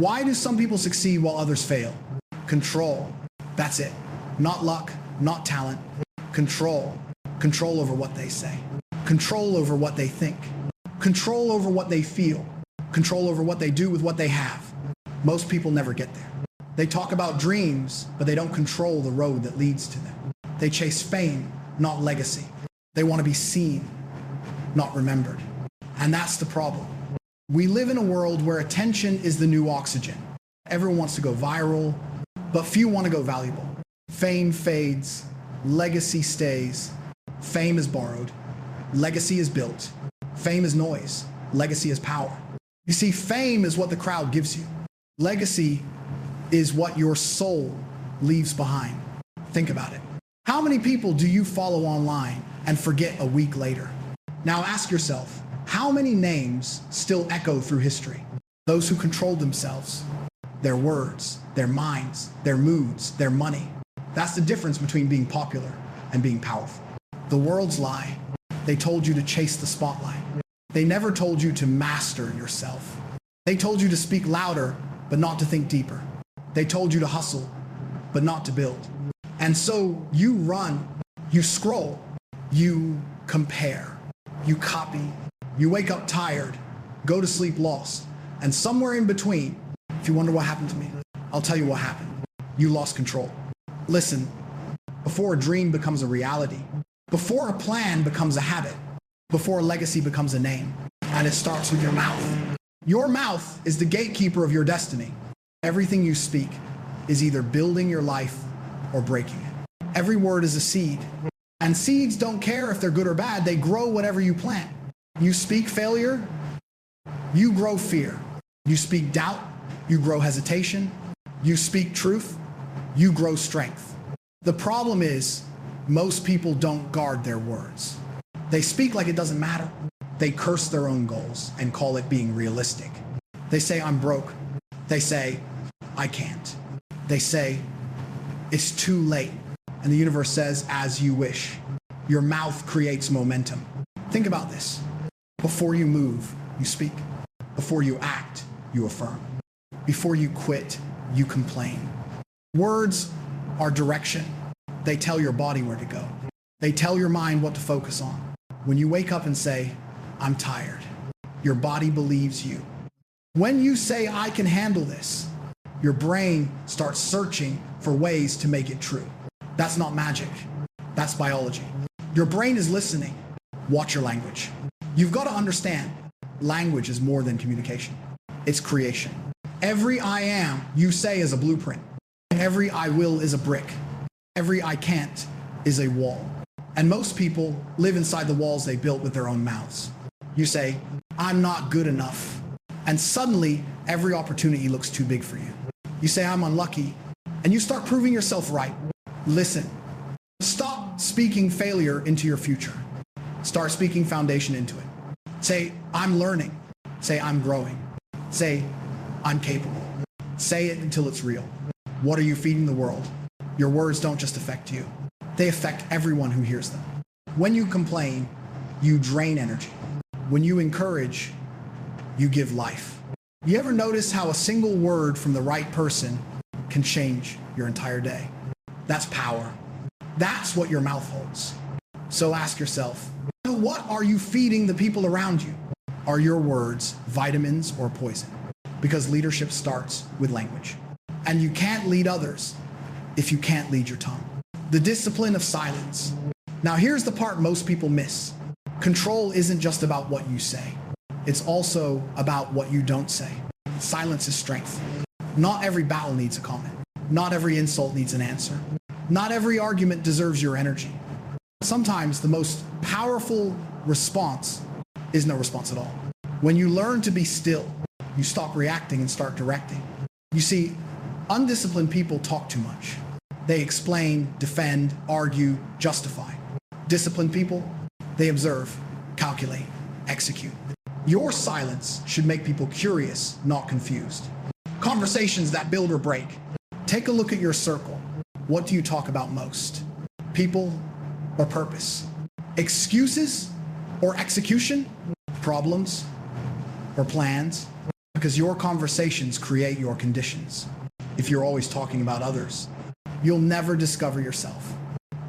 Why do some people succeed while others fail? Control. That's it. Not luck, not talent. Control. Control over what they say. Control over what they think. Control over what they feel. Control over what they do with what they have. Most people never get there. They talk about dreams, but they don't control the road that leads to them. They chase fame, not legacy. They want to be seen, not remembered. And that's the problem. We live in a world where attention is the new oxygen. Everyone wants to go viral, but few want to go valuable. Fame fades, legacy stays. Fame is borrowed, legacy is built. Fame is noise, legacy is power. You see, fame is what the crowd gives you. Legacy is what your soul leaves behind. Think about it. How many people do you follow online and forget a week later? Now ask yourself, how many names still echo through history? Those who controlled themselves, their words, their minds, their moods, their money. That's the difference between being popular and being powerful. The world's lie. They told you to chase the spotlight. They never told you to master yourself. They told you to speak louder, but not to think deeper. They told you to hustle, but not to build. And so you run, you scroll, you compare, you copy, you wake up tired, go to sleep lost, and somewhere in between, if you wonder what happened to me, I'll tell you what happened. You lost control. Listen, before a dream becomes a reality, before a plan becomes a habit, before a legacy becomes a name, and it starts with your mouth. Your mouth is the gatekeeper of your destiny. Everything you speak is either building your life or breaking it. Every word is a seed, and seeds don't care if they're good or bad. They grow whatever you plant. You speak failure, you grow fear. You speak doubt, you grow hesitation. You speak truth, you grow strength. The problem is, most people don't guard their words. They speak like it doesn't matter. They curse their own goals and call it being realistic. They say, I'm broke. They say, I can't. They say, it's too late. And the universe says, as you wish. Your mouth creates momentum. Think about this. Before you move, you speak. Before you act, you affirm. Before you quit, you complain. Words are direction. They tell your body where to go. They tell your mind what to focus on. When you wake up and say, I'm tired, your body believes you. When you say, I can handle this, your brain starts searching for ways to make it true. That's not magic. That's biology. Your brain is listening. Watch your language. You've got to understand, language is more than communication. It's creation. Every I am you say is a blueprint. Every I will is a brick. Every I can't is a wall. And most people live inside the walls they built with their own mouths. You say, I'm not good enough. And suddenly, every opportunity looks too big for you. You say, I'm unlucky. And you start proving yourself right. Listen, stop speaking failure into your future. Start speaking foundation into it. Say, I'm learning. Say, I'm growing. Say, I'm capable. Say it until it's real. What are you feeding the world? Your words don't just affect you. They affect everyone who hears them. When you complain, you drain energy. When you encourage, you give life. You ever notice how a single word from the right person can change your entire day? That's power. That's what your mouth holds. So ask yourself, what are you feeding the people around you? Are your words vitamins or poison? Because leadership starts with language. And you can't lead others if you can't lead your tongue. The discipline of silence. Now here's the part most people miss. Control isn't just about what you say. It's also about what you don't say. Silence is strength. Not every battle needs a comment. Not every insult needs an answer. Not every argument deserves your energy. Sometimes the most powerful response is no response at all. When you learn to be still, you stop reacting and start directing. You see, undisciplined people talk too much. They explain, defend, argue, justify. Disciplined people, they observe, calculate, execute. Your silence should make people curious, not confused. Conversations that build or break. Take a look at your circle. What do you talk about most? People or purpose? Excuses or execution? Problems or plans? because your conversations create your conditions. If you're always talking about others, you'll never discover yourself.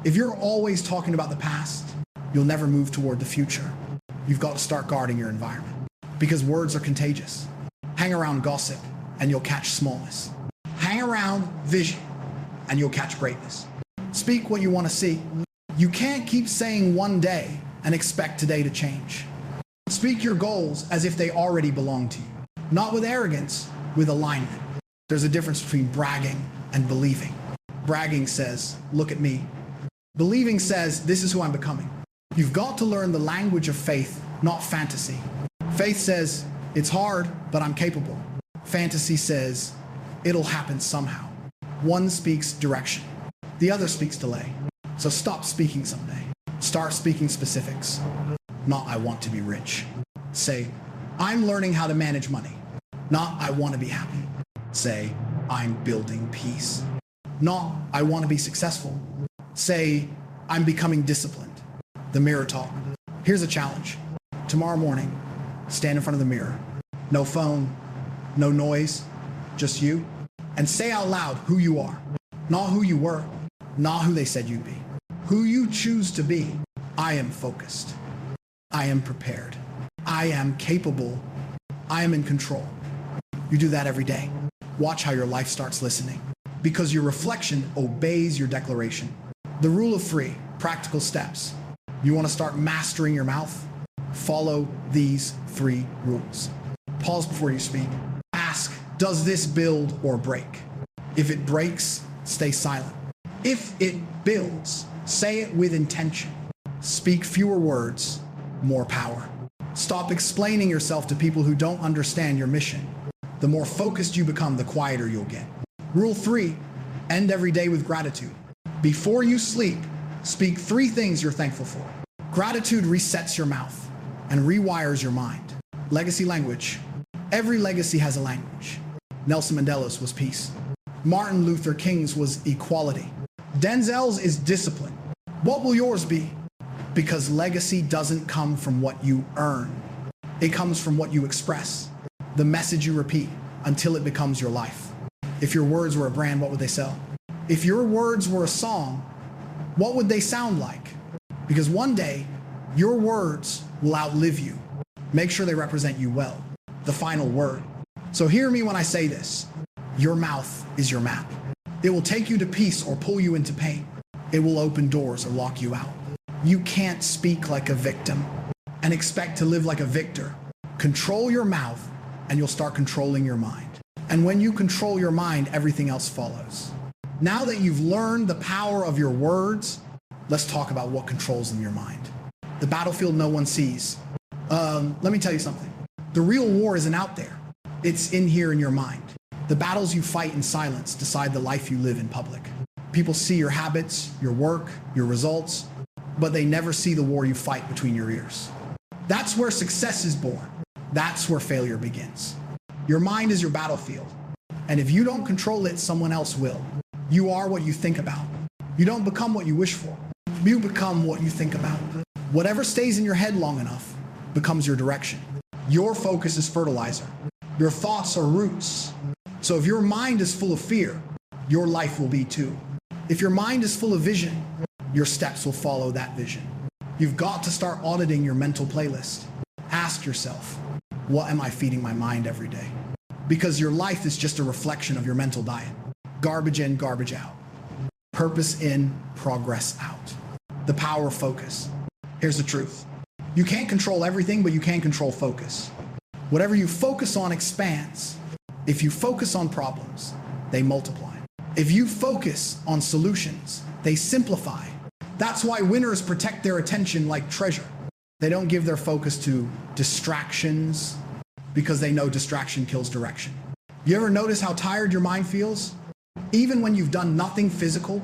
If you're always talking about the past, you'll never move toward the future. You've got to start guarding your environment because words are contagious. Hang around gossip and you'll catch smallness. Hang around vision and you'll catch greatness. Speak what you want to see. You can't keep saying one day and expect today to change. Speak your goals as if they already belong to you. Not with arrogance, with alignment. There's a difference between bragging and believing. Bragging says, look at me. Believing says, this is who I'm becoming. You've got to learn the language of faith, not fantasy. Faith says, it's hard, but I'm capable. Fantasy says, it'll happen somehow. One speaks direction. The other speaks delay. So stop speaking someday. Start speaking specifics. Not, I want to be rich. Say, I'm learning how to manage money. Not, I want to be happy. Say, I'm building peace. Not, I want to be successful. Say, I'm becoming disciplined. The mirror talk. Here's a challenge. Tomorrow morning, stand in front of the mirror. No phone, no noise, just you. And say out loud who you are. Not who you were, not who they said you'd be. Who you choose to be. I am focused. I am prepared. I am capable. I am in control. You do that every day. Watch how your life starts listening. Because your reflection obeys your declaration. The rule of three, practical steps. You want to start mastering your mouth? Follow these 3 rules. Pause before you speak. Ask, does this build or break? If it breaks, stay silent. If it builds, say it with intention. Speak fewer words, more power. Stop explaining yourself to people who don't understand your mission. The more focused you become, the quieter you'll get. Rule 3, end every day with gratitude. Before you sleep, speak 3 things you're thankful for. Gratitude resets your mouth and rewires your mind. Legacy language. Every legacy has a language. Nelson Mandela's was peace. Martin Luther King's was equality. Denzel's is discipline. What will yours be? Because legacy doesn't come from what you earn. It comes from what you express, the message you repeat until it becomes your life. If your words were a brand, what would they sell? If your words were a song, what would they sound like? Because one day, your words will outlive you. Make sure they represent you well. The final word. So hear me when I say this. Your mouth is your map. It will take you to peace or pull you into pain. It will open doors or lock you out. You can't speak like a victim and expect to live like a victor. Control your mouth and you'll start controlling your mind. And when you control your mind, everything else follows. Now that you've learned the power of your words, let's talk about what controls in your mind. The battlefield no one sees. Let me tell you something. The real war isn't out there. It's in here in your mind. The battles you fight in silence decide the life you live in public. People see your habits, your work, your results, but they never see the war you fight between your ears. That's where success is born. That's where failure begins. Your mind is your battlefield. And if you don't control it, someone else will. You are what you think about. You don't become what you wish for. You become what you think about. Whatever stays in your head long enough becomes your direction. Your focus is fertilizer. Your thoughts are roots. So if your mind is full of fear, your life will be too. If your mind is full of vision, your steps will follow that vision. You've got to start auditing your mental playlist. Ask yourself, what am I feeding my mind every day? Because your life is just a reflection of your mental diet. Garbage in, garbage out. Purpose in, progress out. The power of focus. Here's the truth. You can't control everything, but you can control focus. Whatever you focus on expands. If you focus on problems, they multiply. If you focus on solutions, they simplify. That's why winners protect their attention like treasure. They don't give their focus to distractions because they know distraction kills direction. You ever notice how tired your mind feels? Even when you've done nothing physical,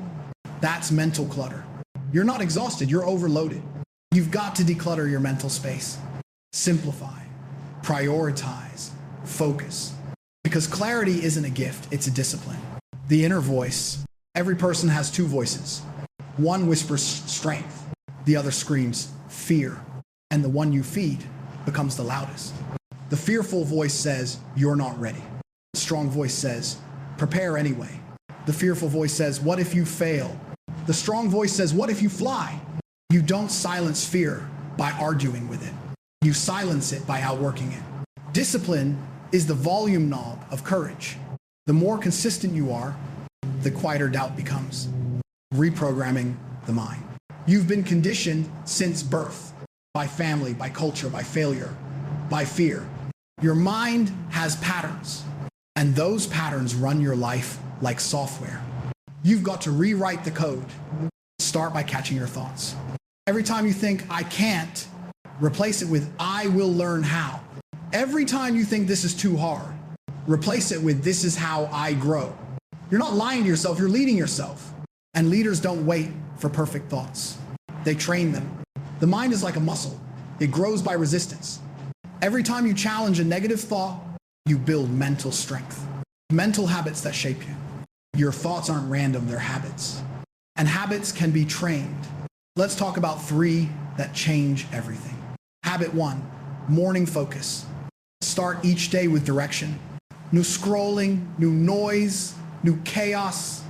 that's mental clutter. You're not exhausted, you're overloaded. You've got to declutter your mental space. Simplify, prioritize, focus. Because clarity isn't a gift, it's a discipline. The inner voice. Every person has 2 voices. One whispers strength, the other screams fear, and the one you feed becomes the loudest. The fearful voice says, you're not ready. The strong voice says, prepare anyway. The fearful voice says, what if you fail? The strong voice says, what if you fly? You don't silence fear by arguing with it. You silence it by outworking it. Discipline is the volume knob of courage. The more consistent you are, the quieter doubt becomes. Reprogramming the mind. You've been conditioned since birth by family, by culture, by failure, by fear. Your mind has patterns, and those patterns run your life like software. You've got to rewrite the code. Start by catching your thoughts. Every time you think, I can't, replace it with, I will learn how. Every time you think this is too hard, replace it with, this is how I grow. You're not lying to yourself, you're leading yourself. And leaders don't wait for perfect thoughts. They train them. The mind is like a muscle. It grows by resistance. Every time you challenge a negative thought, you build mental strength. Mental habits that shape you. Your thoughts aren't random, they're habits. And habits can be trained. Let's talk about 3 that change everything. Habit 1, morning focus. Start each day with direction. New scrolling, new noise, new chaos.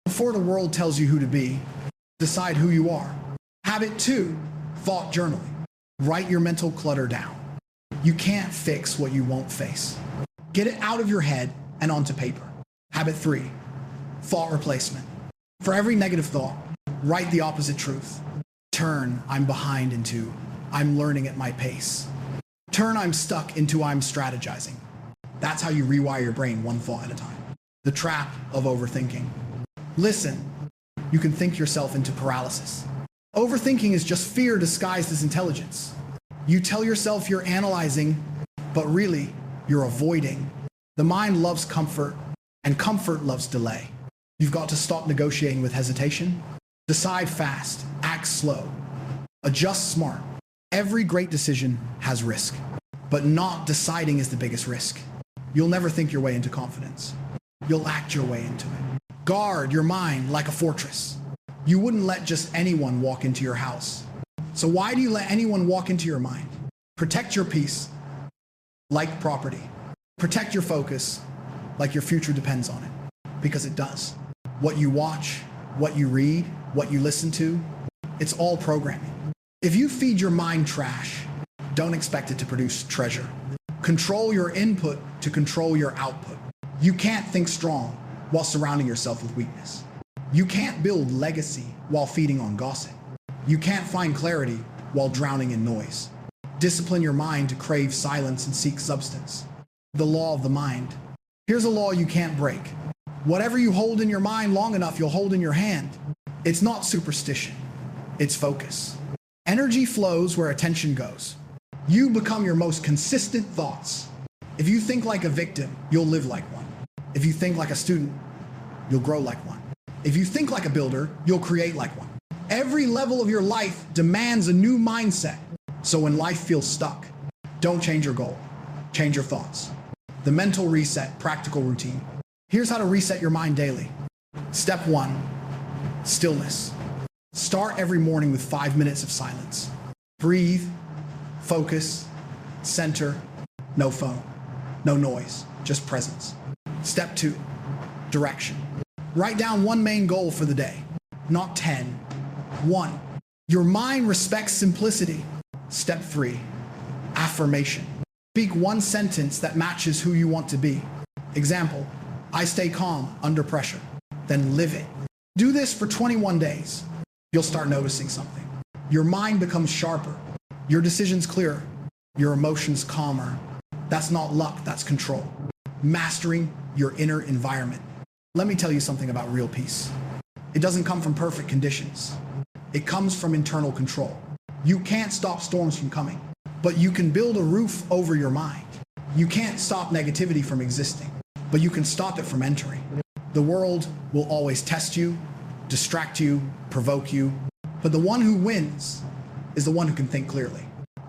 Before the world tells you who to be, decide who you are. Habit 2, thought journaling. Write your mental clutter down. You can't fix what you won't face. Get it out of your head and onto paper. Habit 3, thought replacement. For every negative thought, write the opposite truth. Turn I'm behind into I'm learning at my pace. Turn I'm stuck into I'm strategizing. That's how you rewire your brain one thought at a time. The trap of overthinking. Listen, you can think yourself into paralysis. Overthinking is just fear disguised as intelligence. You tell yourself you're analyzing, but really you're avoiding. The mind loves comfort, and comfort loves delay. You've got to stop negotiating with hesitation. Decide fast, act slow, adjust smart. Every great decision has risk, but not deciding is the biggest risk. You'll never think your way into confidence. You'll act your way into it. Guard your mind like a fortress. You wouldn't let just anyone walk into your house. So why do you let anyone walk into your mind? Protect your peace like property. Protect your focus like your future depends on it, because it does. What you watch, what you read, what you listen to, it's all programming. If you feed your mind trash, don't expect it to produce treasure. Control your input to control your output. You can't think strong while surrounding yourself with weakness. You can't build legacy while feeding on gossip. You can't find clarity while drowning in noise. Discipline your mind to crave silence and seek substance. The law of the mind. Here's a law you can't break. Whatever you hold in your mind long enough, you'll hold in your hand. It's not superstition, it's focus. Energy flows where attention goes. You become your most consistent thoughts. If you think like a victim, you'll live like one. If you think like a student, you'll grow like one. If you think like a builder, you'll create like one. Every level of your life demands a new mindset. So when life feels stuck, don't change your goal, change your thoughts. The mental reset, practical routine. Here's how to reset your mind daily. Step 1, stillness. Start every morning with 5 minutes of silence. Breathe, focus, center, no phone, no noise, just presence. Step 2, direction. Write down one main goal for the day, not 10. 1. Your mind respects simplicity. Step 3, affirmation. Speak one sentence that matches who you want to be. Example, I stay calm under pressure. Then live it. Do this for 21 days. You'll start noticing something. Your mind becomes sharper. Your decisions clearer. Your emotions calmer. That's not luck, that's control. Mastering your inner environment. Let me tell you something about real peace. It doesn't come from perfect conditions. It comes from internal control. You can't stop storms from coming, but you can build a roof over your mind. You can't stop negativity from existing, but you can stop it from entering. The world will always test you, distract you, provoke you, but the one who wins is the one who can think clearly,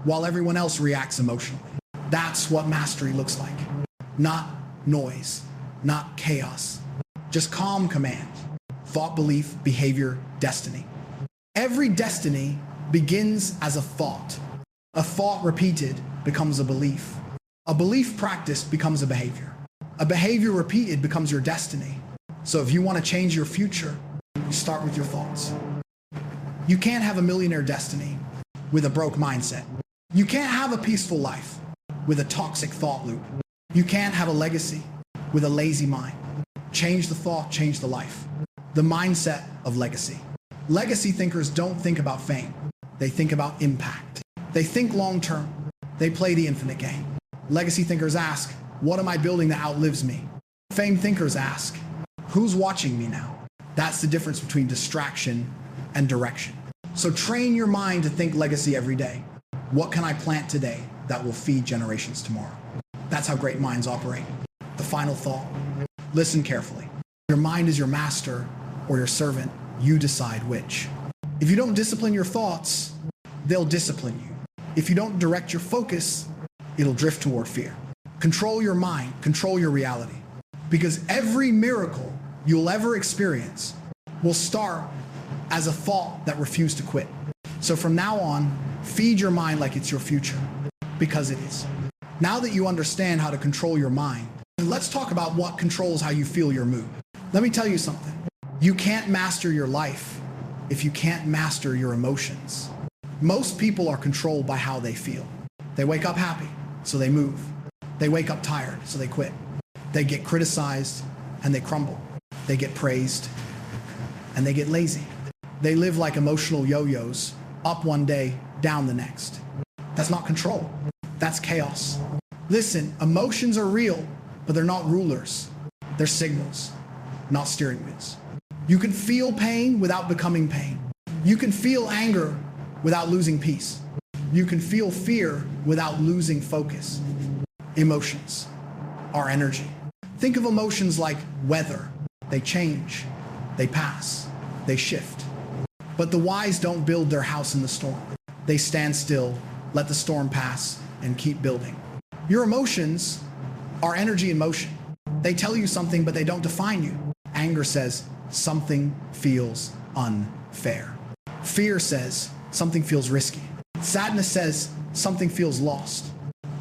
while everyone else reacts emotionally. That's what mastery looks like. Not noise, not chaos, just calm command, thought, belief, behavior, destiny. Every destiny begins as a thought. A thought repeated becomes a belief. A belief practiced becomes a behavior. A behavior repeated becomes your destiny. So if you want to change your future, you start with your thoughts. You can't have a millionaire destiny with a broke mindset. You can't have a peaceful life with a toxic thought loop. You can't have a legacy with a lazy mind. Change the thought, change the life. The mindset of legacy. Legacy thinkers don't think about fame. They think about impact. They think long term. They play the infinite game. Legacy thinkers ask, what am I building that outlives me? Fame thinkers ask, who's watching me now? That's the difference between distraction and direction. So train your mind to think legacy every day. What can I plant today that will feed generations tomorrow? That's how great minds operate. The final thought, listen carefully. Your mind is your master or your servant. You decide which. If you don't discipline your thoughts, they'll discipline you. If you don't direct your focus, it'll drift toward fear. Control your mind, control your reality. Because every miracle you'll ever experience will start as a thought that refused to quit. So from now on, feed your mind like it's your future, because it is. Now that you understand how to control your mind, let's talk about what controls how you feel your mood. Let me tell you something. You can't master your life if you can't master your emotions. Most people are controlled by how they feel. They wake up happy, so they move. They wake up tired, so they quit. They get criticized, and they crumble. They get praised, and they get lazy. They live like emotional yo-yos, up one day, down the next. That's not control. That's chaos. Listen, emotions are real, but they're not rulers. They're signals, not steering wheels. You can feel pain without becoming pain. You can feel anger without losing peace. You can feel fear without losing focus. Emotions are energy. Think of emotions like weather. They change, they pass, they shift. But the wise don't build their house in the storm. They stand still, let the storm pass, and keep building. Your emotions are energy in motion. They tell you something, but they don't define you. Anger says, something feels unfair. Fear says, something feels risky. Sadness says, something feels lost.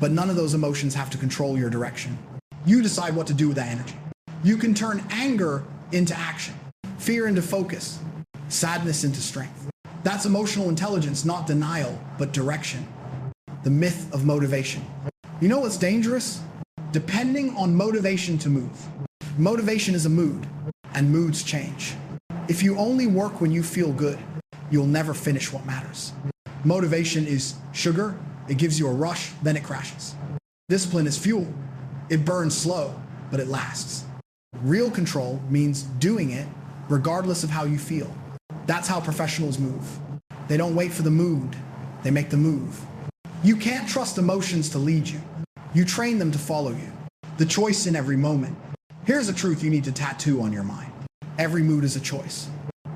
But none of those emotions have to control your direction. You decide what to do with that energy. You can turn anger into action, fear into focus, sadness into strength. That's emotional intelligence, not denial, but direction. The myth of motivation. You know what's dangerous? Depending on motivation to move. Motivation is a mood, and moods change. If you only work when you feel good, you'll never finish what matters. Motivation is sugar. It gives you a rush, then it crashes. Discipline is fuel. It burns slow, but it lasts. Real control means doing it regardless of how you feel. That's how professionals move. They don't wait for the mood, they make the move. You can't trust emotions to lead you. You train them to follow you. The choice in every moment. Here's a truth you need to tattoo on your mind. Every mood is a choice.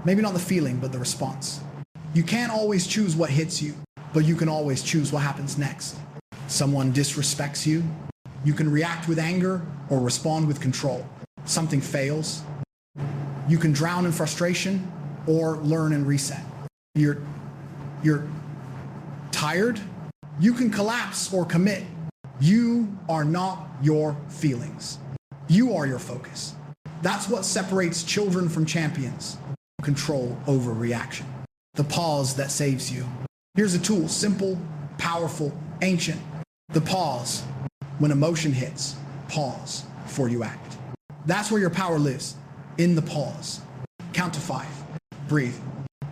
Maybe not the feeling, but the response. You can't always choose what hits you, but you can always choose what happens next. Someone disrespects you, you can react with anger or respond with control. Something fails, you can drown in frustration or learn and reset. You're tired, you can collapse or commit. You are not your feelings. You are your focus. That's what separates children from champions. Control over reaction. The pause that saves you. Here's a tool, simple, powerful, ancient. The pause. When emotion hits, pause before you act. That's where your power lives, in the pause. Count to 5. Breathe.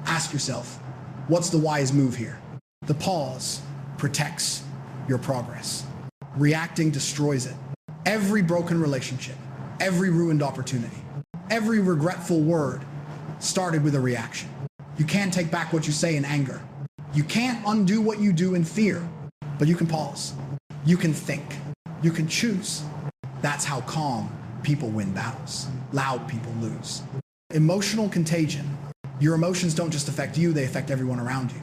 Ask yourself, what's the wise move here? The pause protects your progress. Reacting destroys it. Every broken relationship, every ruined opportunity, every regretful word started with a reaction. You can't take back what you say in anger. You can't undo what you do in fear, but you can pause. You can think. You can choose. That's how calm people win battles. Loud people lose. Emotional contagion. Your emotions don't just affect you, they affect everyone around you.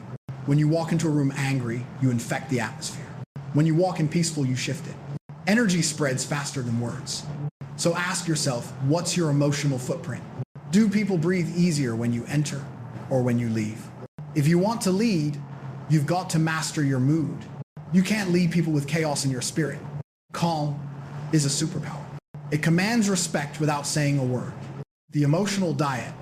When you walk into a room angry, you infect the atmosphere. When you walk in peaceful, you shift it. Energy spreads faster than words. So ask yourself, what's your emotional footprint? Do people breathe easier when you enter or when you leave? If you want to lead, you've got to master your mood. You can't lead people with chaos in your spirit. Calm is a superpower. It commands respect without saying a word. The emotional diet.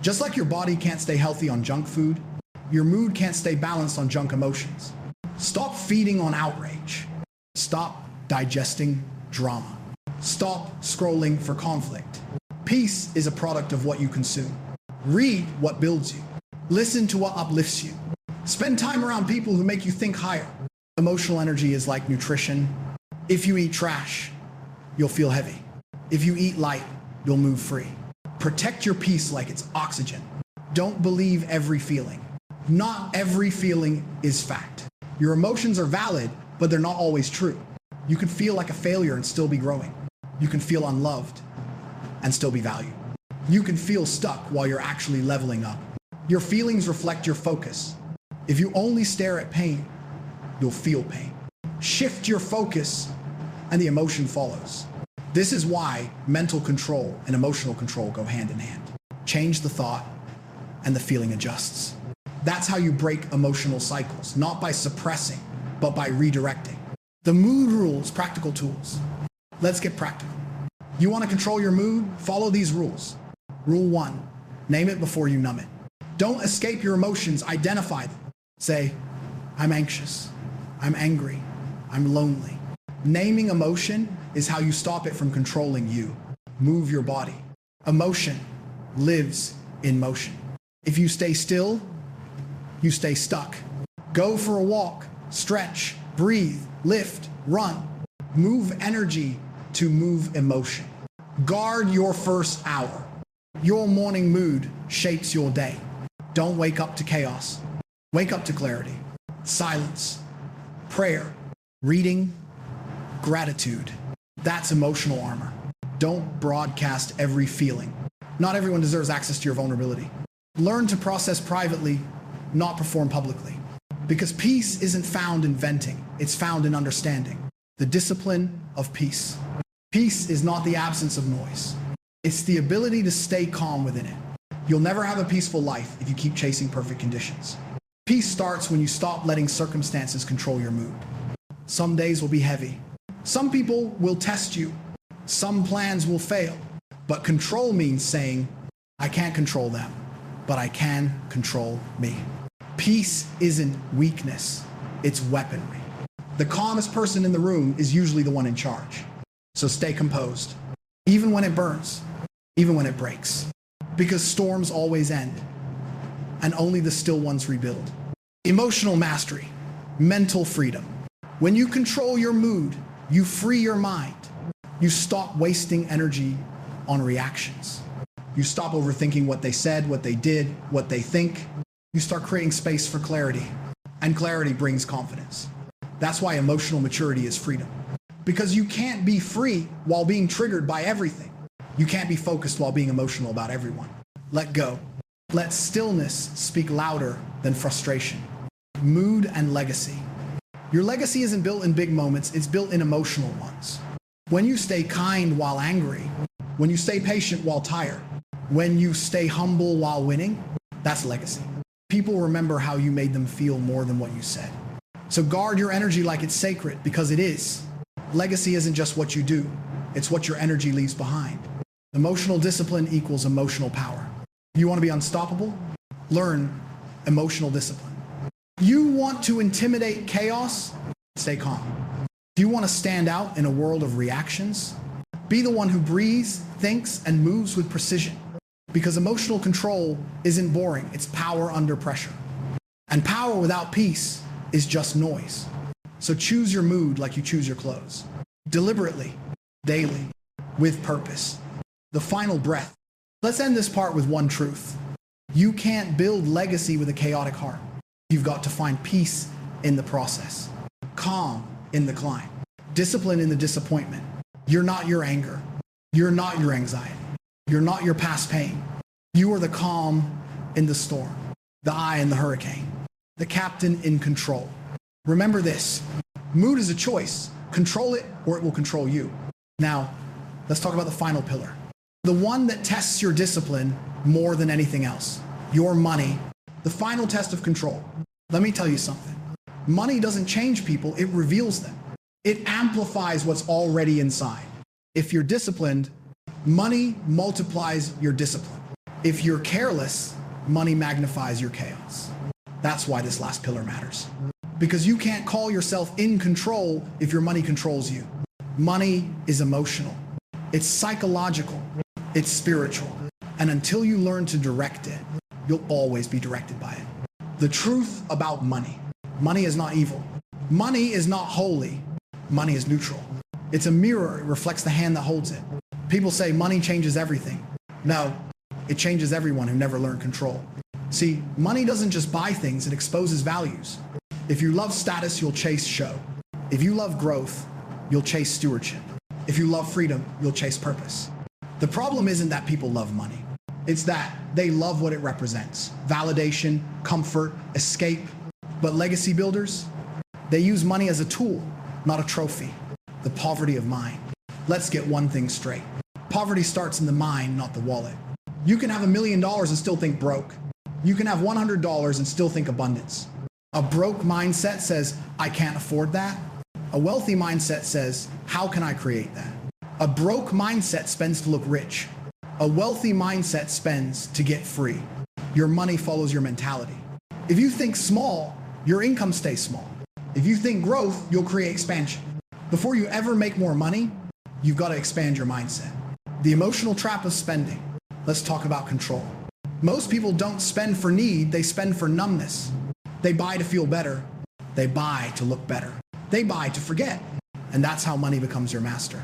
Just like your body can't stay healthy on junk food, your mood can't stay balanced on junk emotions. Stop feeding on outrage. Stop digesting drama. Stop scrolling for conflict. Peace is a product of what you consume. Read what builds you. Listen to what uplifts you. Spend time around people who make you think higher. Emotional energy is like nutrition. If you eat trash, you'll feel heavy. If you eat light, you'll move free. Protect your peace like it's oxygen. Don't believe every feeling. Not every feeling is fact. Your emotions are valid, but they're not always true. You can feel like a failure and still be growing. You can feel unloved and still be valued. You can feel stuck while you're actually leveling up. Your feelings reflect your focus. If you only stare at pain, you'll feel pain. Shift your focus and the emotion follows. This is why mental control and emotional control go hand in hand. Change the thought and the feeling adjusts. That's how you break emotional cycles, not by suppressing, but by redirecting. The mood rules, practical tools. Let's get practical. You want to control your mood? Follow these rules. Rule 1, name it before you numb it. Don't escape your emotions, identify them. Say, I'm anxious, I'm angry, I'm lonely. Naming emotion is how you stop it from controlling you. Move your body. Emotion lives in motion. If you stay still, you stay stuck. Go for a walk, stretch, breathe, lift, run. Move energy to move emotion. Guard your first hour. Your morning mood shapes your day. Don't wake up to chaos. Wake up to clarity, silence, prayer, reading, gratitude. That's emotional armor. Don't broadcast every feeling. Not everyone deserves access to your vulnerability. Learn to process privately, not perform publicly. Because peace isn't found in venting, it's found in understanding. The discipline of peace. Peace is not the absence of noise. It's the ability to stay calm within it. You'll never have a peaceful life if you keep chasing perfect conditions. Peace starts when you stop letting circumstances control your mood. Some days will be heavy. Some people will test you. Some plans will fail. But control means saying, I can't control them, but I can control me. Peace isn't weakness, it's weaponry. The calmest person in the room is usually the one in charge. So stay composed, even when it burns, even when it breaks. Because storms always end, and only the still ones rebuild. Emotional mastery, mental freedom. When you control your mood, you free your mind. You stop wasting energy on reactions. You stop overthinking what they said, what they did, what they think. You start creating space for clarity, and clarity brings confidence. That's why emotional maturity is freedom. Because you can't be free while being triggered by everything. You can't be focused while being emotional about everyone. Let go. Let stillness speak louder than frustration. Mood and legacy. Your legacy isn't built in big moments, it's built in emotional ones. When you stay kind while angry, when you stay patient while tired, when you stay humble while winning, that's legacy. People remember how you made them feel more than what you said. So guard your energy like it's sacred, because it is. Legacy isn't just what you do, it's what your energy leaves behind. Emotional discipline equals emotional power. You want to be unstoppable? Learn emotional discipline. You want to intimidate chaos? Stay calm. Do you want to stand out in a world of reactions? Be the one who breathes, thinks, and moves with precision. Because emotional control isn't boring, it's power under pressure. And power without peace is just noise. So choose your mood like you choose your clothes. Deliberately, daily, with purpose. The final breath. Let's end this part with one truth. You can't build legacy with a chaotic heart. You've got to find peace in the process. Calm in the climb. Discipline in the disappointment. You're not your anger. You're not your anxiety. You're not your past pain. You are the calm in the storm, the eye in the hurricane, the captain in control. Remember this, mood is a choice. Control it or it will control you. Now, let's talk about the final pillar. The one that tests your discipline more than anything else. Your money. The final test of control. Let me tell you something. Money doesn't change people, it reveals them. It amplifies what's already inside. If you're disciplined, money multiplies your discipline. If you're careless, money magnifies your chaos. That's why this last pillar matters. Because you can't call yourself in control if your money controls you. Money is emotional. It's psychological. It's spiritual. And until you learn to direct it, you'll always be directed by it. The truth about money. Money is not evil. Money is not holy. Money is neutral. It's a mirror. It reflects the hand that holds it. People say money changes everything. No, it changes everyone who never learned control. See, money doesn't just buy things, it exposes values. If you love status, you'll chase show. If you love growth, you'll chase stewardship. If you love freedom, you'll chase purpose. The problem isn't that people love money. It's that they love what it represents. Validation, comfort, escape. But legacy builders, they use money as a tool, not a trophy. The poverty of mind. Let's get one thing straight. Poverty starts in the mind, not the wallet. You can have $1 million and still think broke. You can have $100 and still think abundance. A broke mindset says, I can't afford that. A wealthy mindset says, how can I create that? A broke mindset spends to look rich. A wealthy mindset spends to get free. Your money follows your mentality. If you think small, your income stays small. If you think growth, you'll create expansion. Before you ever make more money, you've got to expand your mindset. The emotional trap of spending. Let's talk about control. Most people don't spend for need, they spend for numbness. They buy to feel better. They buy to look better. They buy to forget. And that's how money becomes your master.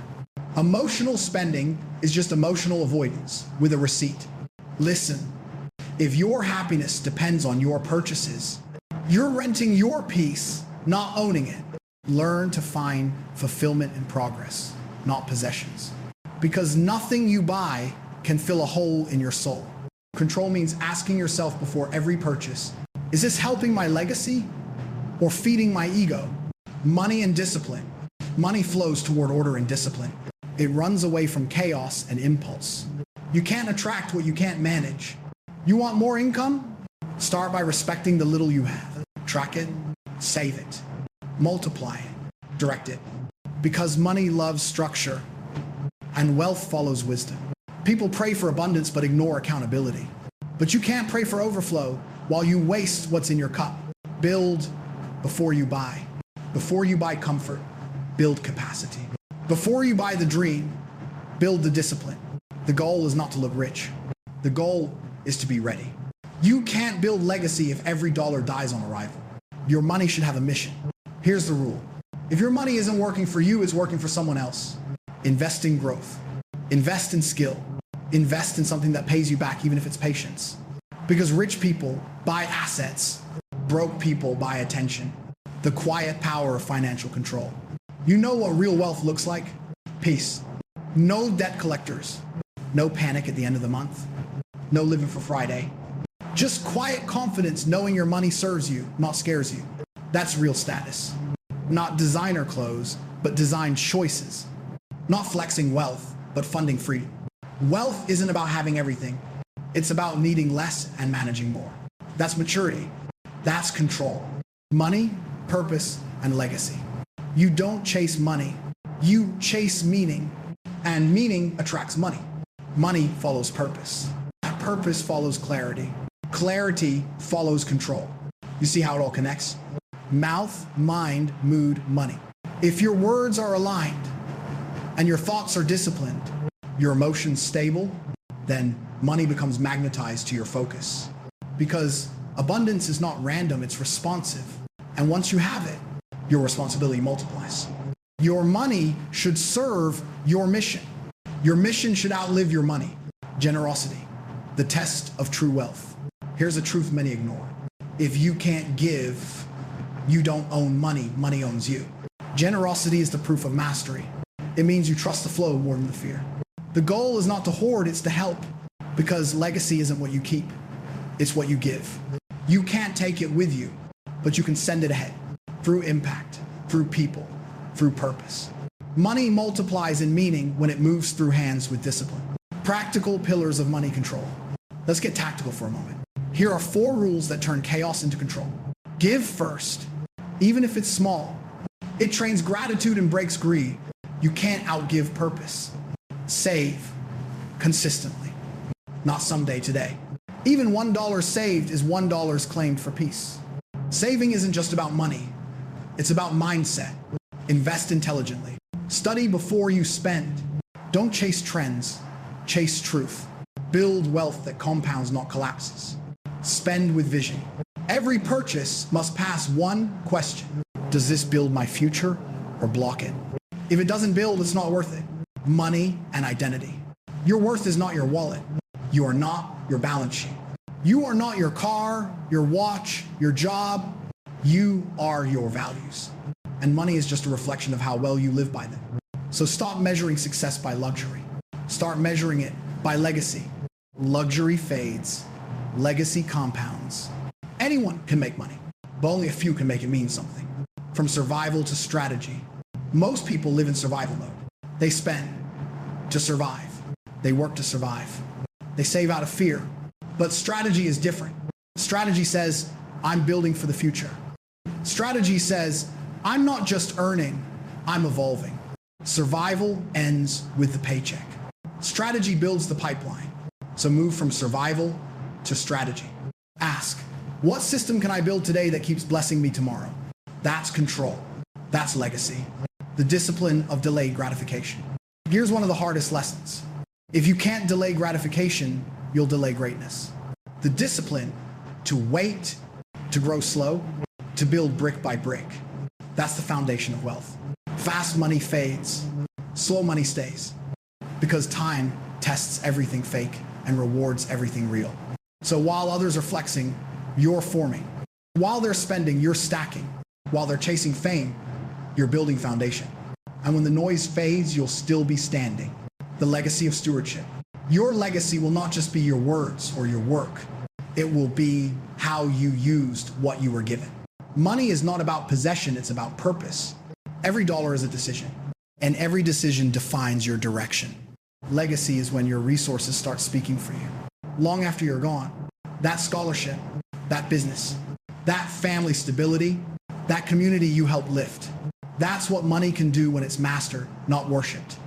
Emotional spending is just emotional avoidance with a receipt. Listen, if your happiness depends on your purchases, you're renting your peace, not owning it. Learn to find fulfillment in progress, not possessions. Because nothing you buy can fill a hole in your soul. Control means asking yourself before every purchase, is this helping my legacy or feeding my ego? Money and discipline. Money flows toward order and discipline. It runs away from chaos and impulse. You can't attract what you can't manage. You want more income? Start by respecting the little you have. Track it, save it, multiply it, direct it. Because money loves structure and wealth follows wisdom. People pray for abundance but ignore accountability. But you can't pray for overflow while you waste what's in your cup. Build before you buy. Before you buy comfort, build capacity. Before you buy the dream, build the discipline. The goal is not to look rich. The goal is to be ready. You can't build legacy if every dollar dies on arrival. Your money should have a mission. Here's the rule. If your money isn't working for you, it's working for someone else. Invest in growth. Invest in skill. Invest in something that pays you back, even if it's patience. Because rich people buy assets. Broke people buy attention. The quiet power of financial control. You know what real wealth looks like? Peace. No debt collectors. No panic at the end of the month. No living for Friday. Just quiet confidence knowing your money serves you, not scares you. That's real status. Not designer clothes, but design choices. Not flexing wealth, but funding freedom. Wealth isn't about having everything. It's about needing less and managing more. That's maturity. That's control. Money, purpose, and legacy. You don't chase money. You chase meaning. And meaning attracts money. Money follows purpose. That purpose follows clarity. Clarity follows control. You see how it all connects? Mouth, mind, mood, money. If your words are aligned and your thoughts are disciplined, your emotions stable, then money becomes magnetized to your focus. Because abundance is not random, it's responsive. And once you have it, your responsibility multiplies. Your money should serve your mission. Your mission should outlive your money. Generosity, the test of true wealth. Here's a truth many ignore. If you can't give, you don't own money, money owns you. Generosity is the proof of mastery. It means you trust the flow more than the fear. The goal is not to hoard, it's to help. Because legacy isn't what you keep, it's what you give. You can't take it with you, but you can send it ahead. Through impact, through people, through purpose. Money multiplies in meaning when it moves through hands with discipline. Practical pillars of money control. Let's get tactical for a moment. Here are 4 rules that turn chaos into control. Give first, even if it's small. It trains gratitude and breaks greed. You can't outgive purpose. Save consistently, not someday, today. Even $1 saved is $1 claimed for peace. Saving isn't just about money. It's about mindset. Invest intelligently. Study before you spend. Don't chase trends. Chase truth. Build wealth that compounds, not collapses. Spend with vision. Every purchase must pass one question. Does this build my future or block it? If it doesn't build, it's not worth it. Money and identity. Your worth is not your wallet. You are not your balance sheet. You are not your car, your watch, your job. You are your values. And money is just a reflection of how well you live by them. So stop measuring success by luxury. Start measuring it by legacy. Luxury fades. Legacy compounds. Anyone can make money, but only a few can make it mean something. From survival to strategy. Most people live in survival mode. They spend to survive. They work to survive. They save out of fear. But strategy is different. Strategy says, I'm building for the future. Strategy says, I'm not just earning, I'm evolving. Survival ends with the paycheck. Strategy builds the pipeline. So move from survival to strategy. Ask, what system can I build today that keeps blessing me tomorrow? That's control. That's legacy. The discipline of delayed gratification. Here's one of the hardest lessons. If you can't delay gratification, you'll delay greatness. The discipline to wait, to grow slow, to build brick by brick. That's the foundation of wealth. Fast money fades, slow money stays. Because time tests everything fake and rewards everything real. So while others are flexing, you're forming. While they're spending, you're stacking. While they're chasing fame, you're building foundation. And when the noise fades, you'll still be standing. The legacy of stewardship. Your legacy will not just be your words or your work. It will be how you used what you were given. Money is not about possession, it's about purpose. Every dollar is a decision, and every decision defines your direction. Legacy is when your resources start speaking for you. Long after you're gone, that scholarship, that business, that family stability, that community you helped lift. That's what money can do when it's mastered, not worshipped.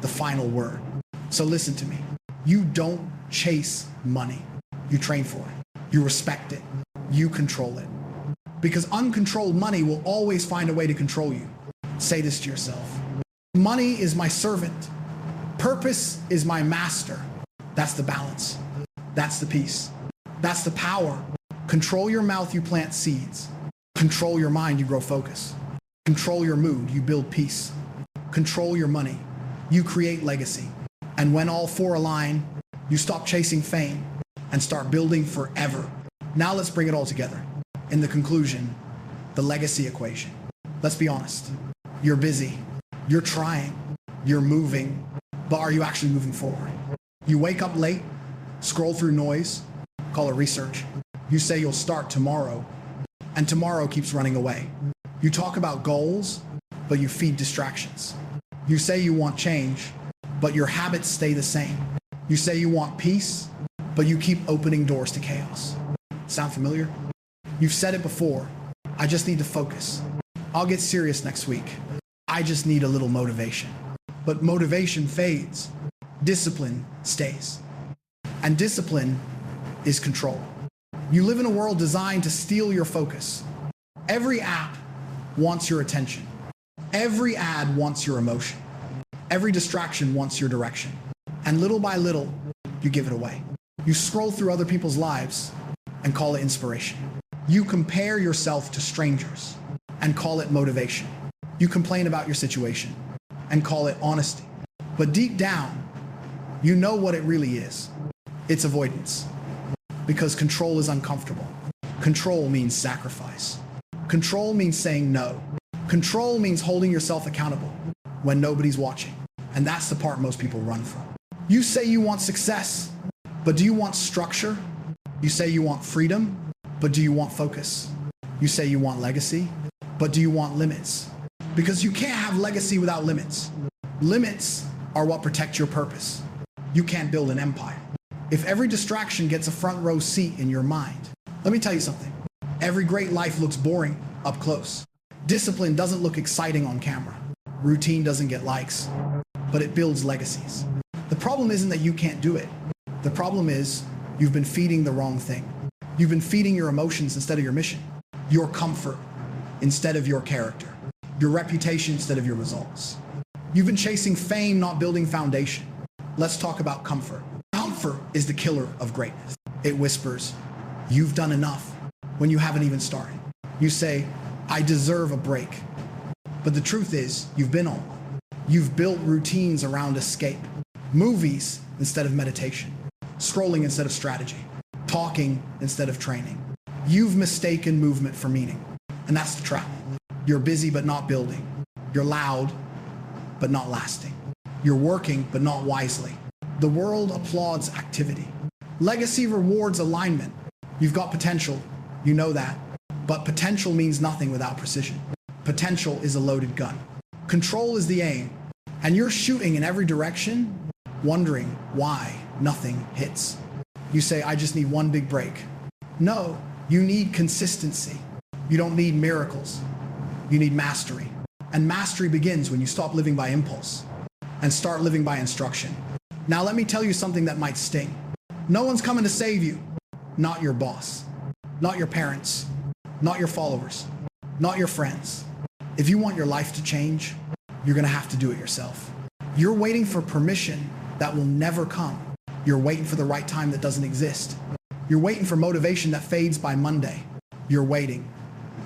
The final word. So listen to me. You don't chase money. You train for it. You respect it. You control it. Because uncontrolled money will always find a way to control you. Say this to yourself. Money is my servant. Purpose is my master. That's the balance. That's the peace. That's the power. Control your mouth, you plant seeds. Control your mind, you grow focus. Control your mood, you build peace. Control your money, you create legacy. And when all four align, you stop chasing fame and start building forever. Now let's bring it all together. In the conclusion, the legacy equation. Let's be honest. You're busy. You're trying. You're moving. But are you actually moving forward? You wake up late, scroll through noise, call it research. You say you'll start tomorrow, and tomorrow keeps running away. You talk about goals, but you feed distractions. You say you want change, but your habits stay the same. You say you want peace, but you keep opening doors to chaos. Sound familiar? You've said it before. I just need to focus. I'll get serious next week. I just need a little motivation. But motivation fades. Discipline stays. And discipline is control. You live in a world designed to steal your focus. Every app wants your attention. Every ad wants your emotion. Every distraction wants your direction. And little by little, you give it away. You scroll through other people's lives and call it inspiration. You compare yourself to strangers and call it motivation. You complain about your situation and call it honesty. But deep down, you know what it really is. It's avoidance. Because control is uncomfortable. Control means sacrifice. Control means saying no. Control means holding yourself accountable when nobody's watching. And that's the part most people run from. You say you want success, but do you want structure? You say you want freedom, but do you want focus? You say you want legacy, but do you want limits? Because you can't have legacy without limits. Limits are what protect your purpose. You can't build an empire if every distraction gets a front row seat in your mind. Let me tell you something. Every great life looks boring up close. Discipline doesn't look exciting on camera. Routine doesn't get likes, but it builds legacies. The problem isn't that you can't do it. The problem is you've been feeding the wrong thing. You've been feeding your emotions instead of your mission, your comfort instead of your character, your reputation instead of your results. You've been chasing fame, not building foundation. Let's talk about comfort. Comfort is the killer of greatness. It whispers, "You've done enough," when you haven't even started. You say, "I deserve a break." But the truth is, you've been on one. You've built routines around escape, movies instead of meditation, scrolling instead of strategy, talking instead of training. You've mistaken movement for meaning, and that's the trap. You're busy but not building. You're loud but not lasting. You're working but not wisely. The world applauds activity. Legacy rewards alignment. You've got potential, you know that, but potential means nothing without precision. Potential is a loaded gun. Control is the aim, and you're shooting in every direction, wondering why nothing hits. You say, "I just need one big break." No, you need consistency. You don't need miracles. You need mastery. And mastery begins when you stop living by impulse and start living by instruction. Now let me tell you something that might sting. No one's coming to save you. Not your boss, not your parents, not your followers, not your friends. If you want your life to change, you're gonna have to do it yourself. You're waiting for permission that will never come. You're waiting for the right time that doesn't exist. You're waiting for motivation that fades by Monday. You're waiting,